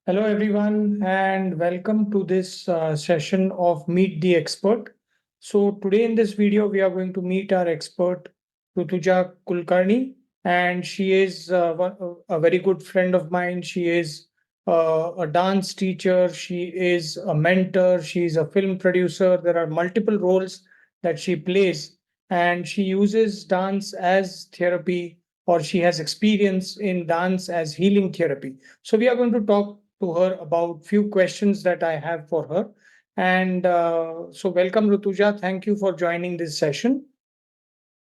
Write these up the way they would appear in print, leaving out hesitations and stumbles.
Hello, everyone, and welcome to this session of Meet the Expert. So, today in this video, we are going to meet our expert, Rutuja Kulkarni, and she is a very good friend of mine. She is a dance teacher, she is a mentor, she is a film producer. There are multiple roles that she plays, and she uses dance as therapy, or she has experience in dance as healing therapy. So, we are going to talk to her about few questions that I have for her. And so, welcome, Rutuja. Thank you for joining this session.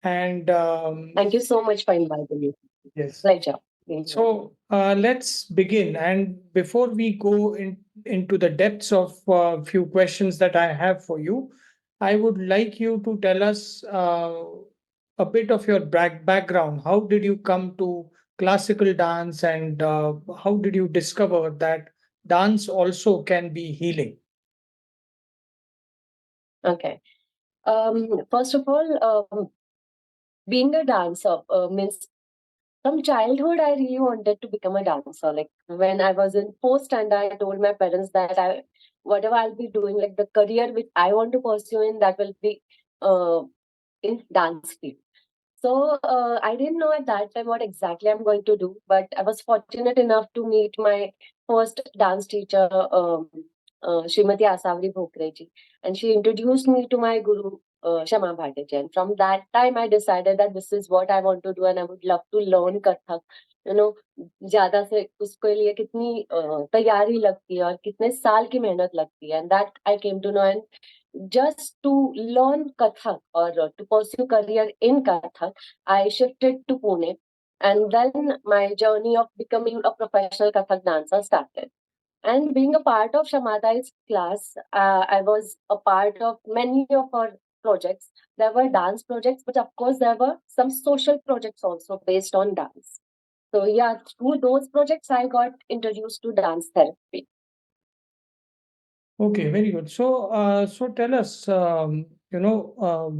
And Thank you so much for inviting me. yes, Pleasure. being here. so let's begin. And before we go into the depths of a few questions that I have for you, I would like you to tell us a bit of your background. How did you come to classical dance, and how did you discover that dance also can be healing? Okay. First of all, being a dancer means from childhood, I really wanted to become a dancer. Like when I was in fourth standard, I told my parents that whatever I'll be doing, like the career which I want to pursue in, that will be uh, in dance field. So I didn't know at that time what exactly I'm going to do, but I was fortunate enough to meet my first dance teacher, Srimati Asavri Bhokreji, and she introduced me to my guru, Shama Bhattaji. And from that time, I decided that this is what I want to do, and I would love to learn Kathak. You know, ज्यादा से उसके लिए कितनी तैयारी लगती है और कितने साल की मेहनत लगती है, and that I came to know. And just to learn Kathak or to pursue career in Kathak, I shifted to Pune, and then my journey of becoming a professional Kathak dancer started. And being a part of Shamadai's class, I was a part of many of her projects. There were dance projects, but of course there were some social projects also based on dance. So yeah, through those projects, I got introduced to dance therapy. Okay, very good. So tell us, while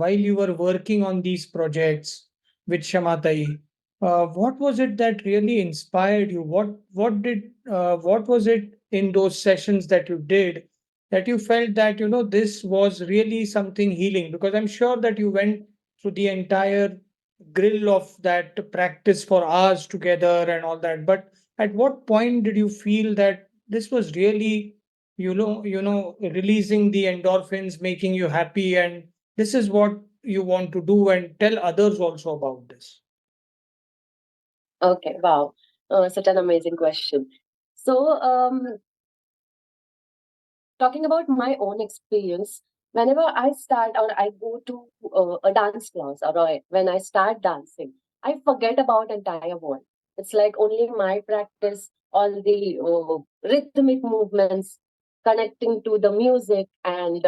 you were working on these projects with Shamatai, what was it that really inspired you? What was it in those sessions that you did that you felt that, this was really something healing? Because I'm sure that you went through the entire grill of that practice for hours together and all that. But at what point did you feel that this was really releasing the endorphins, making you happy, and this is what you want to do, and tell others also about this? Okay, wow, such an amazing question. So, talking about my own experience, whenever I start or I go to a dance class or when I start dancing, I forget about entire world. It's like only my practice, all the rhythmic movements, connecting to the music, and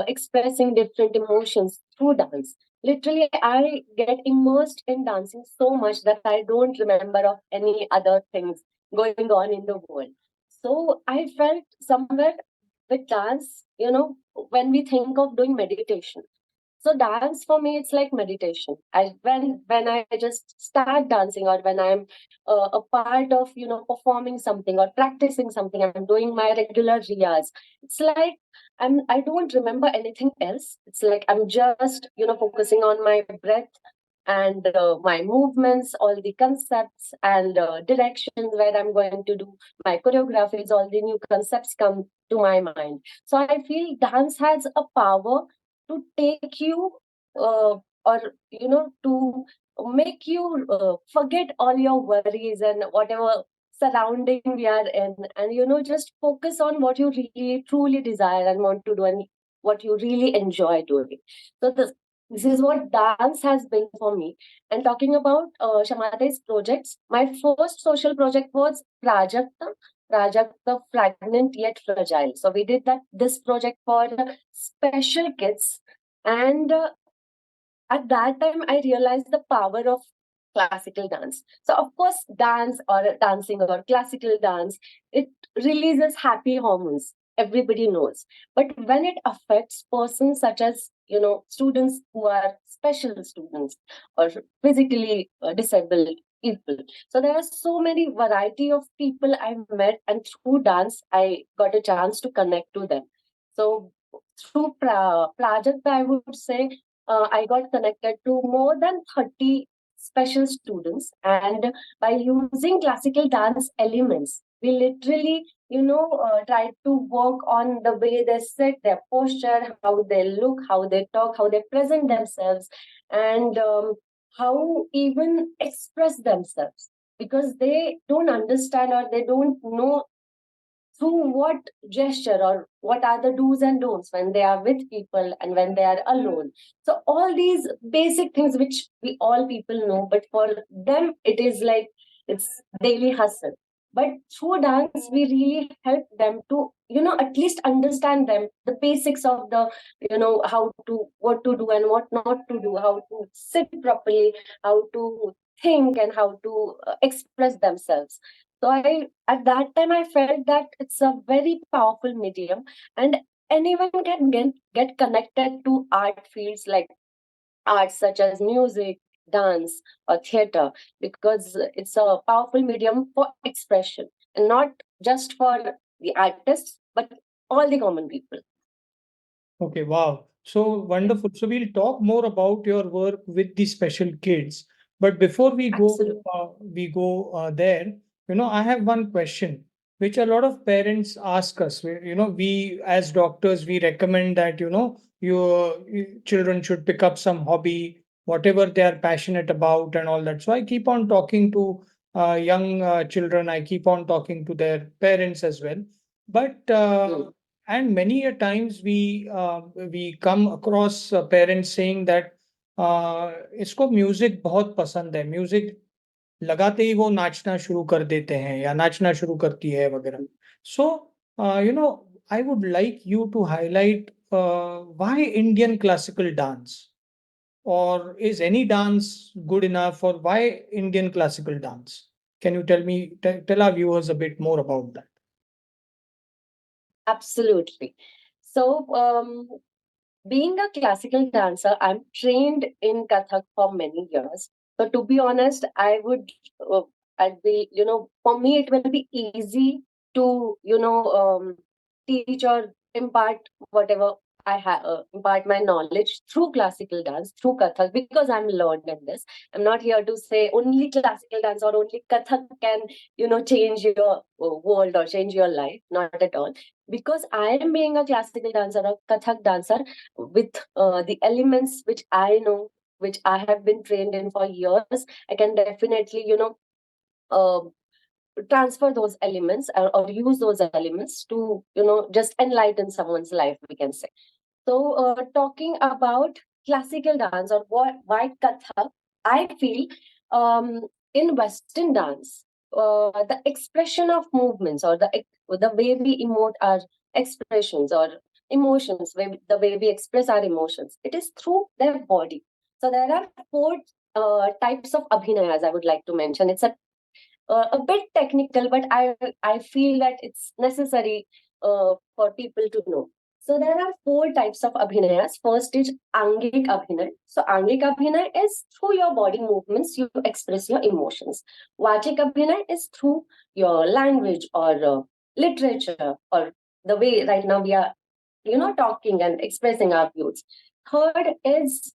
expressing different emotions through dance. Literally, I get immersed in dancing so much that I don't remember of any other things going on in the world. So I felt somewhere with dance, when we think of doing meditation. So dance for me, it's like meditation. When I just start dancing, or when I'm a part of performing something or practicing something, I'm doing my regular riyas. It's like I don't remember anything else. It's like I'm just focusing on my breath and my movements, all the concepts and directions where I'm going to do my choreographies. All the new concepts come to my mind. So I feel dance has a power to take you or to make you forget all your worries and whatever surrounding we are in, and just focus on what you really truly desire and want to do, and what you really enjoy doing. So this is what dance has been for me. And talking about Shamate's projects, my first social project was Prajakta Fragrant Yet Fragile. So we did this project for special kids. And at that time, I realized the power of classical dance. So of course, dance or dancing or classical dance, it releases happy hormones. Everybody knows. But when it affects persons such as students who are special students or physically disabled, people. So there are so many variety of people I've met, and through dance, I got a chance to connect to them. So through Prajakta, I would say I got connected to more than 30 special students, and by using classical dance elements, we literally, try to work on the way they sit, their posture, how they look, how they talk, how they present themselves, and how even express themselves, because they don't understand or they don't know through what gesture or what are the do's and don'ts when they are with people and when they are alone. So all these basic things which we all people know, but for them it is like it's daily hustle. But through dance we really help them to, at least understand them, the basics of the, how to, what to do and what not to do, how to sit properly, how to think, and how to express themselves. So I, at that time, I felt that it's a very powerful medium, and anyone can get connected to art fields like arts such as music, dance, or theater, because it's a powerful medium for expression, and not just for the artists, but all the common people. Okay, wow. So wonderful. So we'll talk more about your work with the special kids. But before Absolutely. we go there, I have one question, which a lot of parents ask us. We as doctors, we recommend that, your children should pick up some hobby, whatever they are passionate about and all that. So I keep on talking to young children. I keep on talking to their parents as well. But Mm. and many a times we come across parents saying that इसको music बहुत पसंद है, music लगाते ही वो नाचना शुरू कर देते हैं या नाचना शुरू करती है वगैरह. So I would like you to highlight why Indian classical dance, or is any dance good enough, or why Indian classical dance? Can you tell our viewers a bit more about that? Absolutely. So, being a classical dancer, I'm trained in Kathak for many years. So to be honest, uh, I'd be, for me, it will be easy to, teach or impart whatever I have, impart my knowledge through classical dance, through Kathak, because I'm learned in this. I'm not here to say only classical dance or only Kathak can, change your world or change your life. Not at all, because I am being a classical dancer, a Kathak dancer, with the elements which I know, which I have been trained in for years, I can definitely, uh, transfer those elements, or use those elements to, just enlighten someone's life, we can say. So, talking about classical dance or why Kathak, I feel in Western dance, the expression of movements, or the way we emote our expressions or emotions, the way we express our emotions, it is through their body. So there are four types of abhinayas I would like to mention. It's a bit technical, but I feel that it's necessary for people to know. So there are four types of abhinayas. First is angik abhinay. So angik abhinay is through your body movements you express your emotions. Vachik abhinay is through your language or literature, or the way right now we are, talking and expressing our views. Third is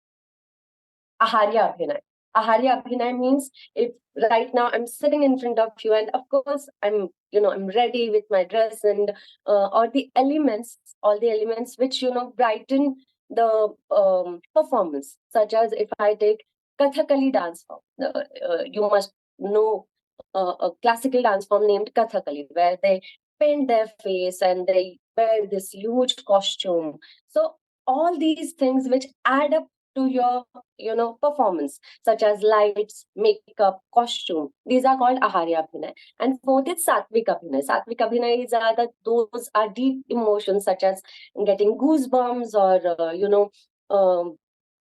Aharya Abhinay. Aharya Abhinay means if right now I'm sitting in front of you, and of course I'm ready with my dress and all the elements, which brighten the performance. Such as if I take Kathakali dance form, you must know a classical dance form named Kathakali, where they paint their face and they wear this huge costume. So all these things which add up to your performance, such as lights, makeup, costume, these are called Aharya Abhinay. And fourth is Satvik Abhinay. Satvik Abhinay is those are deep emotions, such as getting goosebumps, or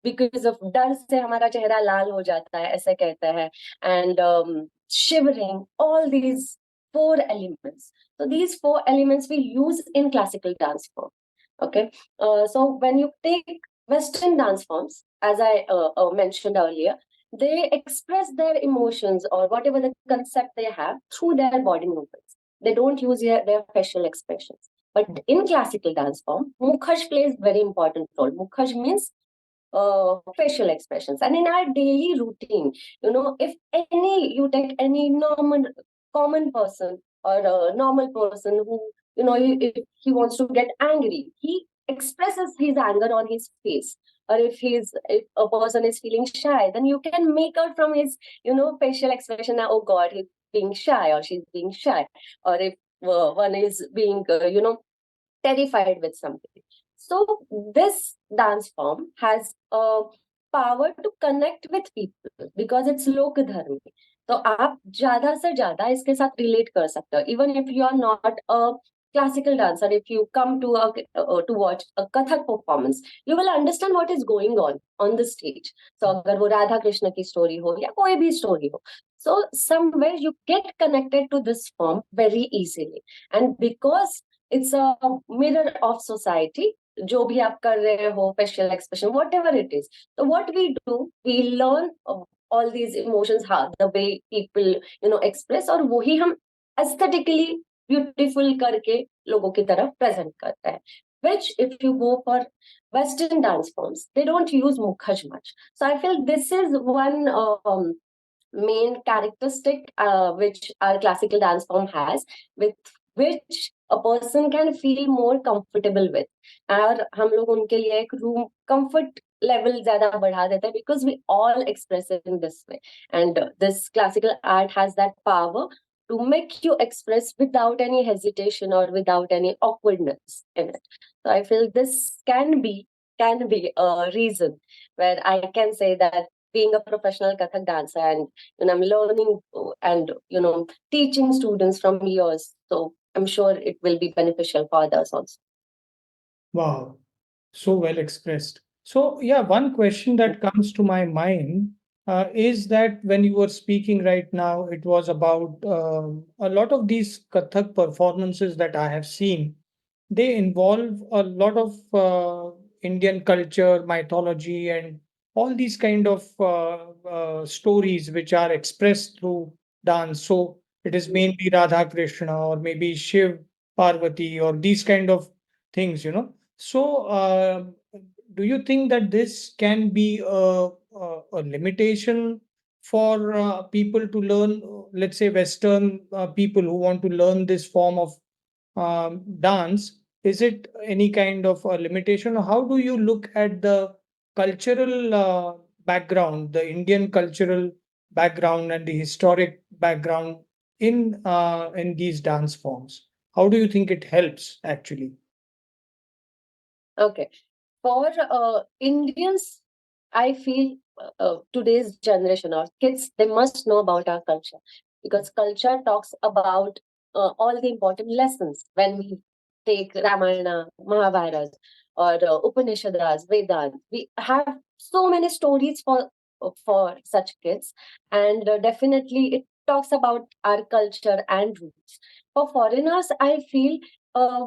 because of डर से हमारा चेहरा लाल हो जाता है, ऐसे कहते हैं, and shivering, all these four elements. So these four elements we use in classical dance form. Okay. So when you take Western dance forms, as I mentioned earlier, they express their emotions or whatever the concept they have through their body movements. They don't use their facial expressions. But in classical dance form, mukhaj plays very important role. Mukhaj means facial expressions. And in our daily routine, if you take any normal, common person or a normal person who, if he wants to get angry, he expresses his anger on his face. Or if a person is feeling shy, then you can make out from his, facial expression that, oh God, he's being shy or she's being shy. Or if one is being, terrified with something. So this dance form has a power to connect with people because it's लोक धर्मी. तो आप ज्यादा से ज्यादा इसके साथ relate कर सकते हो. Even if you are not a classical dancer, if you come to watch a Kathak performance, you will understand what is going on the stage. So अगर वो राधा कृष्ण की story हो या कोई भी story हो, so somewhere you get connected to this form very easily. And because it's a mirror of society, जो भी आप कर रहे हो, facial expression, whatever it is. So what we do, we learn all these emotions, how the way people express, और वही हम aesthetically beautiful करके लोगों की तरफ present करते हैं. Which if you go for Western dance forms, they don't use mukhaj much. So I feel this is one main characteristic which our classical dance form has, with which a person can feel more comfortable with. और हम लोग उनके लिए एक room comfort level ज़्यादा बढ़ा देते हैं because we all express it in this way. And this classical art has that power to make you express without any hesitation or without any awkwardness in it. So I feel this can be a reason where I can say that being a professional Kathak dancer, and I'm learning and teaching students from years, so I'm sure it will be beneficial for others also. Wow, so well expressed. So, yeah, one question that comes to my mind is that when you were speaking right now, it was about a lot of these Kathak performances that I have seen. They involve a lot of Indian culture, mythology, and all these kind of stories which are expressed through dance. So it is mainly Radha Krishna or maybe Shiv, Parvati, or these kind of things. So, do you think that this can be a limitation for people to learn, let's say Western people who want to learn this form of dance? Is it any kind of a limitation? Or how do you look at the cultural background, the Indian cultural background, and the historic background in these dance forms? How do you think it helps actually? Okay. For Indians, I feel today's generation or kids, they must know about our culture because culture talks about all the important lessons when we take Ramayana, Mahabharata, or Upanishads, Vedas. We have so many stories for such kids, and definitely it talks about our culture and roots. For foreigners, I feel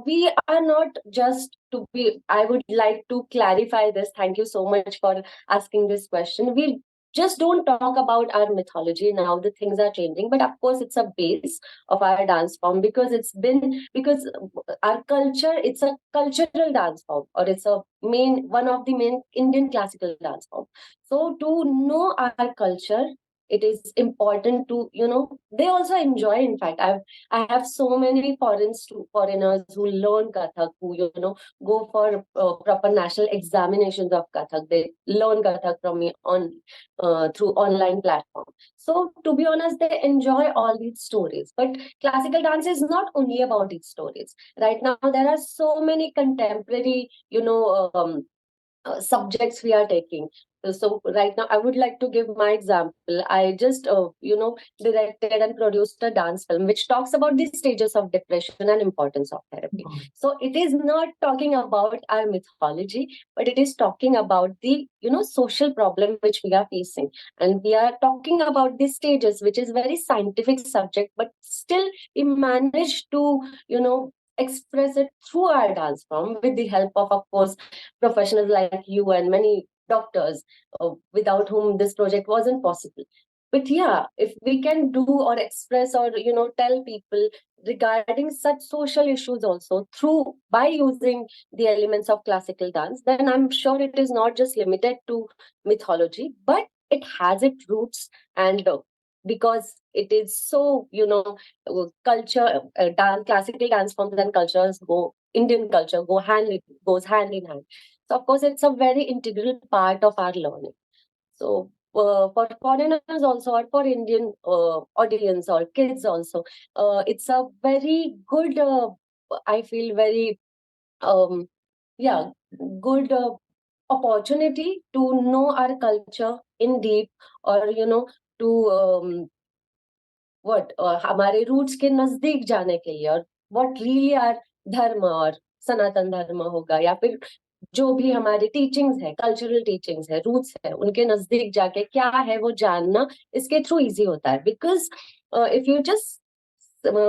we are not just to be. I would like to clarify this. Thank you so much for asking this question. We just don't talk about our mythology now. The things are changing, but of course, it's a base of our dance form because our culture. It's a cultural dance form, or it's a main one of the main Indian classical dance form. So to know our culture, it is important to they also enjoy. In fact, I have so many foreigners who learn Kathak, who go for proper national examinations of Kathak. They learn Kathak from me on through online platform. So to be honest, they enjoy all these stories. But classical dance is not only about these stories. Right now, there are so many contemporary, subjects we are taking. So right now, I would like to give my example. I just, directed and produced a dance film which talks about the stages of depression and importance of therapy. Mhm. So it is not talking about our mythology, but it is talking about the, social problem which we are facing. And we are talking about the stages, which is very scientific subject, but still we managed to, express it through our dance form with the help of course, professionals like you and many doctors, without whom this project wasn't possible. But yeah, if we can do or express or tell people regarding such social issues also through by using the elements of classical dance, then I'm sure it is not just limited to mythology, but it has its roots. And because it is so culture, dance, classical dance forms and cultures go, Indian culture goes hand in hand. So of course it's a very integral part of our learning. So for foreigners also, or for Indian audience or kids also, it's a very good, I feel very, um, yeah, good opportunity to know our culture in deep, or to what हमारे roots के नजदीक जाने के लिए, और what really are धर्म और सनातन धर्म होगा, या फिर जो भी हमारी टीचिंग्स है, कल्चरल टीचिंग्स है, रूट्स है, उनके नजदीक जाके क्या है वो जानना इसके थ्रू इजी होता है. Because if you just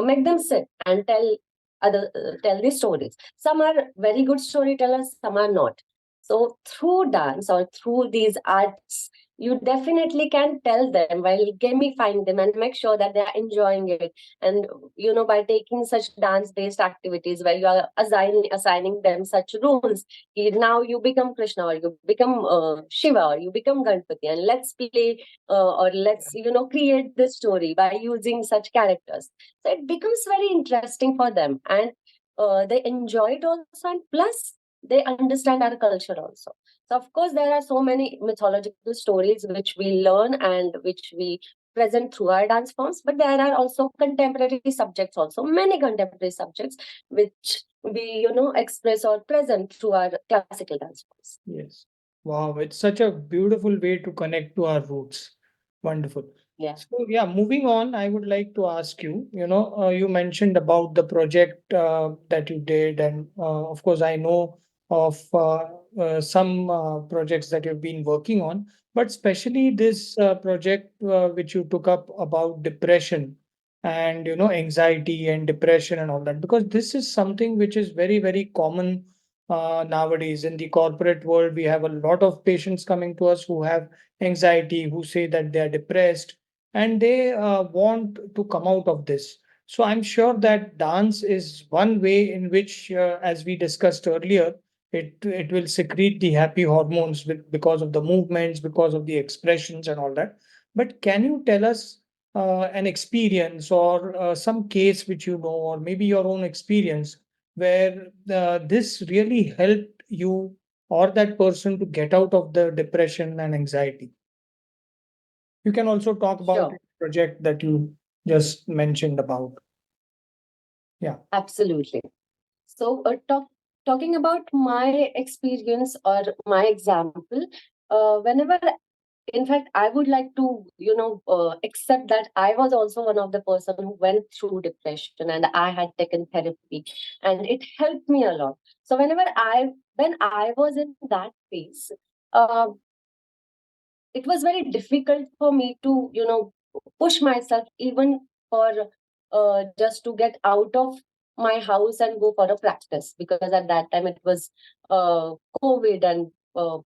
make them sit and tell these stories, some are very good storytellers, some are not. So through dance or through these arts, you definitely can tell them while gamifying them and make sure that they are enjoying it. And by taking such dance based activities where you are assigning them such rules, now you become Krishna, or you become Shiva, or you become Ganpati, and let's play, or let's create this story by using such characters. So it becomes very interesting for them, and they enjoy it also, and plus they understand our culture also. So of course there are so many mythological stories which we learn and which we present through our dance forms, but there are also contemporary subjects also, many contemporary subjects which we express or present through our classical dance forms. Yes. Wow, it's such a beautiful way to connect to our roots. Wonderful. Yeah. So, yeah, moving on, I would like to ask you, you mentioned about the project that you did, and of course, I know of some projects that you've been working on, but especially this project which you took up about depression and, anxiety and depression and all that, because this is something which is very, very common nowadays in the corporate world. We have a lot of patients coming to us who have anxiety, who say that they are depressed, and they want to come out of this. So I'm sure that dance is one way in which, as we discussed earlier, it will secrete the happy hormones because of the movements, because of the expressions and all that. But can you tell us an experience or some case which you know, or maybe your own experience, where this really helped you or that person to get out of the depression and anxiety? You can also talk about Sure. the project that you just mentioned about. Yeah. Absolutely. So, talking about my experience or my example, whenever, in fact, I would like to, accept that I was also one of the person who went through depression, and I had taken therapy, and it helped me a lot. So, when I was in that phase, uh, it was very difficult for me to push myself, even for just to get out of my house and go for a practice, because at that time it was COVID, and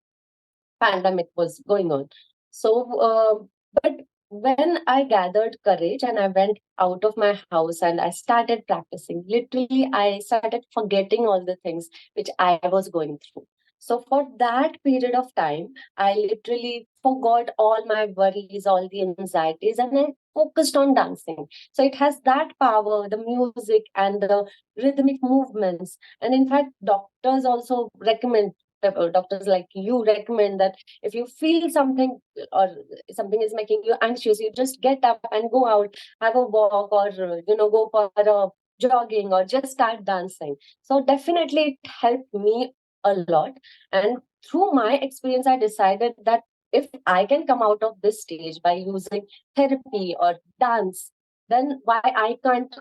pandemic was going on. So but when I gathered courage and I went out of my house and I started practicing, literally I started forgetting all the things which I was going through. So for that period of time, I literally forgot all my worries, all the anxieties, and I focused on dancing. So it has that power, the music and the rhythmic movements. And in fact, doctors also recommend, doctors like you recommend that if you feel something, or something is making you anxious, you just get up and go out, have a walk, or go for a jogging, or just start dancing. So definitely it helped me a lot. And through my experience, I decided that if I can come out of this stage by using therapy or dance, then why I can't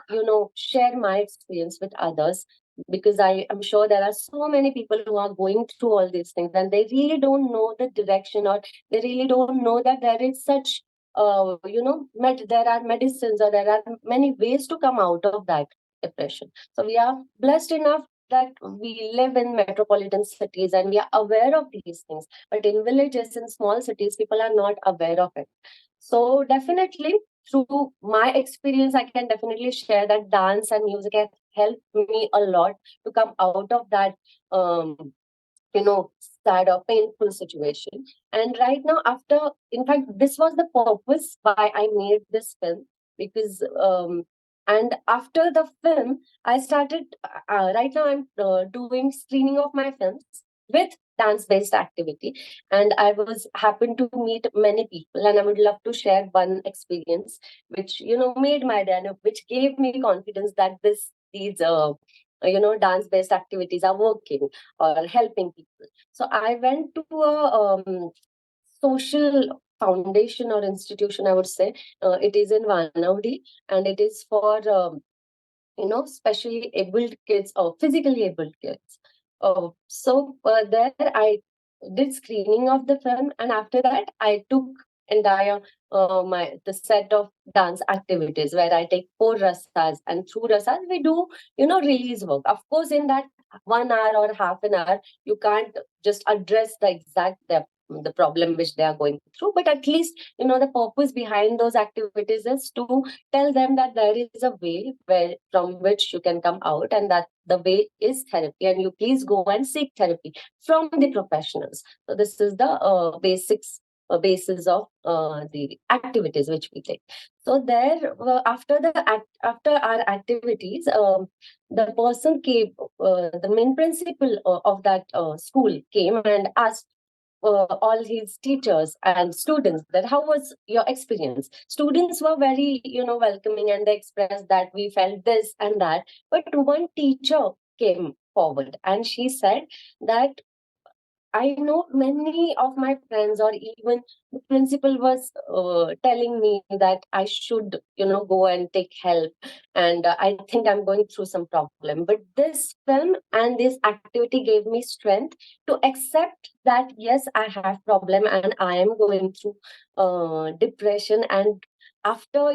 share my experience with others? Because I am sure there are so many people who are going through all these things, and they really don't know the direction, or they really don't know that there is such there are medicines, or there are many ways to come out of that depression. So we are blessed enough that we live in metropolitan cities and we are aware of these things, but in villages, in small cities, people are not aware of it. So definitely, through my experience, I can definitely share that dance and music have helped me a lot to come out of that you know sad or painful situation. And right now, after, in fact, this was the purpose why I made this film, because and after the film I started, right now I'm doing screening of my films with dance based activity. And I was happened to meet many people, and I would love to share one experience which made my day, and which gave me confidence that these dance based activities are working or helping people. So I went to a social foundation or institution, I would say. It is in Vanavdi, and it is for specially abled kids or physically abled kids. So there I did screening of the film, and after that I took entire my the set of dance activities where I take four rasas, and through rasas we do release work. Of course, in that 1 hour or half an hour, you can't just address the exact the problem which they are going through, but at least the purpose behind those activities is to tell them that there is a way where from which you can come out, and that the way is therapy, and you please go and seek therapy from the professionals. So this is the basis of the activities which we take. So there, after our activities, the person came, the main principal of that school came and asked all his teachers and students that how was your experience. Students were very welcoming, and they expressed that we felt this and that. But one teacher came forward and she said that I know many of my friends, or even the principal was telling me that I should, go and take help. And I think I'm going through some problem. But this film and this activity gave me strength to accept that, yes, I have problem and I am going through depression. And after,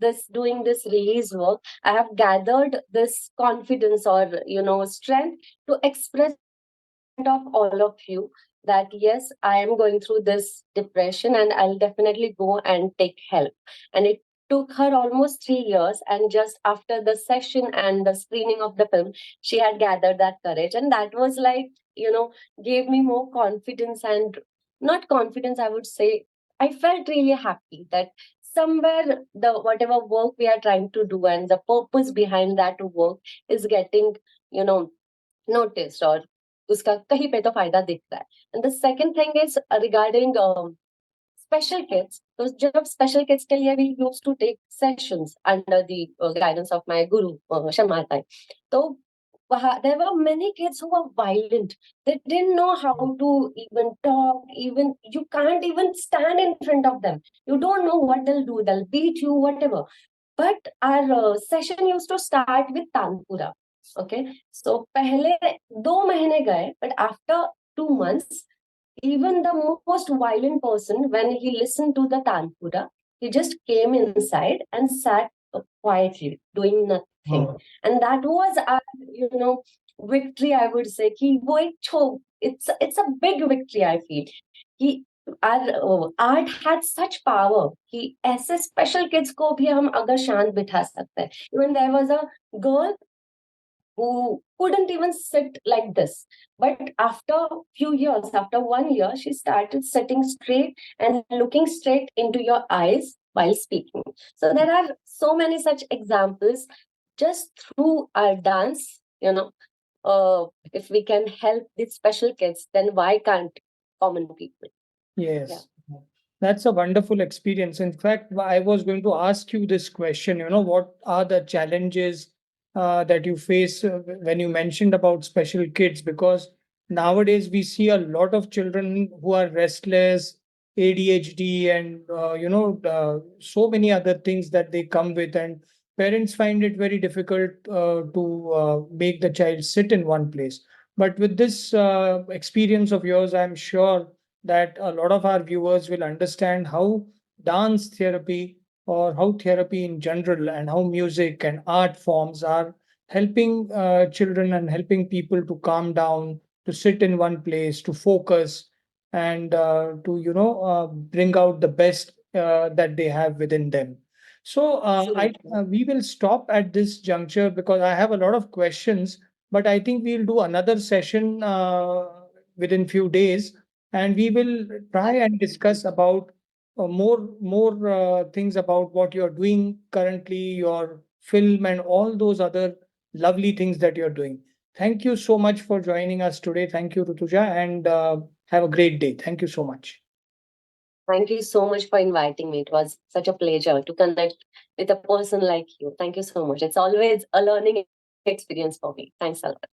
this doing this release work, I have gathered this confidence or, strength to express of all of you that yes, I am going through this depression and I'll definitely go and take help. And it took her almost 3 years, and just after the session and the screening of the film, she had gathered that courage, and that was like, gave me more confidence. And not confidence, I would say, I felt really happy that somewhere the whatever work we are trying to do and the purpose behind that work is getting you know noticed, or उसका कहीं पे तो फायदा दिख रहा है. And the second thing is regarding special kids. So जब special kids के लिए we used to take sessions under the guidance of my guru Shamatai. So there were many kids who were violent. They didn't know how to even talk. Even you can't even stand in front of them. You don't know what they'll do. They'll beat you, whatever. But our session used to start with Tanpura. Okay, so पहले 2 महीने गए, but after 2 months, even the most violent person, when he listened to the Tanpura, he just came inside and sat quietly, doing nothing. Oh. And that was our, victory, I would say. Ki wo ek it's a big victory, I feel. Ki our art had such power कि ऐसे special kids को भी हम अगर शांत बिठा सकते हैं. Even there was a girl who couldn't even sit like this. But after few years, after 1 year, she started sitting straight and looking straight into your eyes while speaking. So there are so many such examples just through our dance, if we can help these special kids, then why can't common people? Yes. That's a wonderful experience. In fact, I was going to ask you this question, what are the challenges that you face when you mentioned about special kids? Because nowadays we see a lot of children who are restless, ADHD, and so many other things that they come with, and parents find it very difficult to make the child sit in one place. But with this experience of yours, I'm sure that a lot of our viewers will understand how dance therapy, or how therapy in general, and how music and art forms are helping children and helping people to calm down, to sit in one place, to focus, and to bring out the best that they have within them. So I Absolutely. we will stop at this juncture because I have a lot of questions, but I think we'll do another session within few days, and we will try and discuss about more things about what you're doing currently, your film, and all those other lovely things that you're doing. Thank you so much for joining us today. Thank you, Rutuja, and have a great day. Thank you so much. Thank you so much for inviting me. It was such a pleasure to connect with a person like you. Thank you so much. It's always a learning experience for me. Thanks a lot.